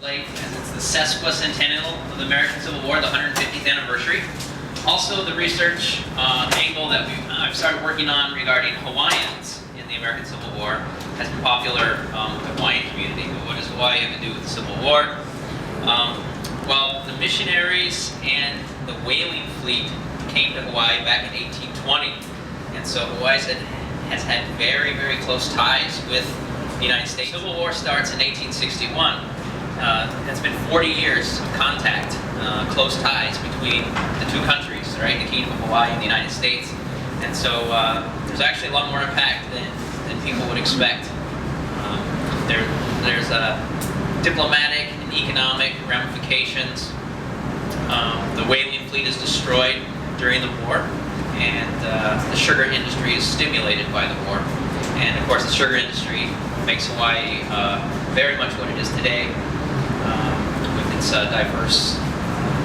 As it's the sesquicentennial of the American Civil War, the 150th anniversary. Also, the research angle that I've started working on regarding Hawaiians in the American Civil War has been popular with the Hawaiian community. But what does Hawaii have to do with the Civil War? Well, the missionaries and the whaling fleet came to Hawaii back in 1820. And so Hawaii has had very, very close ties with the United States. The Civil War starts in 1861. It's been 40 years of contact, close ties between the two countries, right? The Kingdom of Hawaii and the United States. And so there's actually a lot more impact than people would expect. There's diplomatic and economic ramifications. The whaling fleet is destroyed during the war, and the sugar industry is stimulated by the war. And of course, the sugar industry makes Hawaii very much what it is today, with its diverse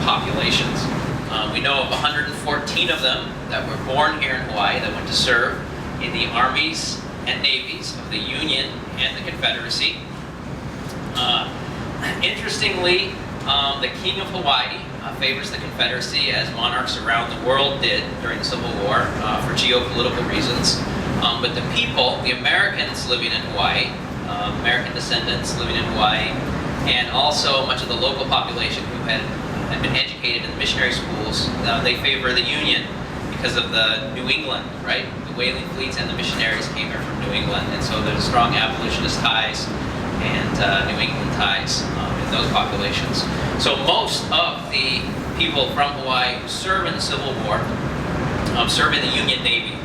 populations. We know of 114 of them that were born here in Hawaii that went to serve in the armies and navies of the Union and the Confederacy. Interestingly, the King of Hawaii favors the Confederacy, as monarchs around the world did during the Civil War for geopolitical reasons. But the people, the Americans living in Hawaii, American descendants living in Hawaii, and also much of the local population who had been educated in the missionary schools, they favor the Union because of the New England, right? The whaling fleets and the missionaries came here from New England, and so there's strong abolitionist ties and New England ties in those populations. So most of the people from Hawaii who serve in the Civil War serve in the Union Navy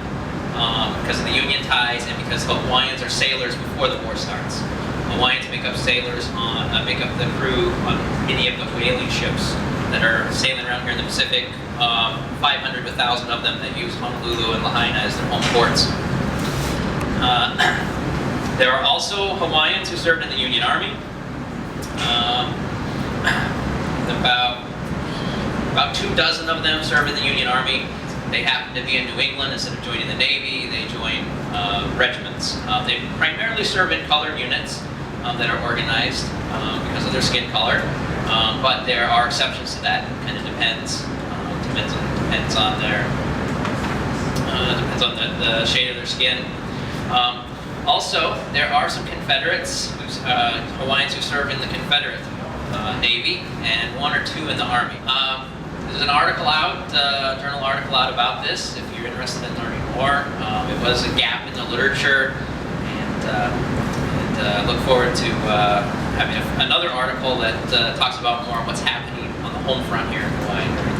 because of the Union ties and because Hawaiians are sailors before the war starts. Hawaiians make up make up the crew on any of the whaling ships that are sailing around here in the Pacific. 500 to 1,000 of them that use Honolulu and Lahaina as their home ports. There are also Hawaiians who served in the Union Army. About 24 of them served in the Union Army. They happen to be in New England. Instead of joining the Navy, they join regiments. They primarily serve in colored units that are organized because of their skin color. But there are exceptions to that. It kind of depends on the shade of their skin. Also, there are some Confederates, Hawaiians who serve in the Confederate Navy, and 1 or 2 in the Army. There's an article out, journal article out about this, if you're interested in learning more. It was a gap in the literature, and look forward to having another article that talks about more what's happening on the home front here in Hawaii.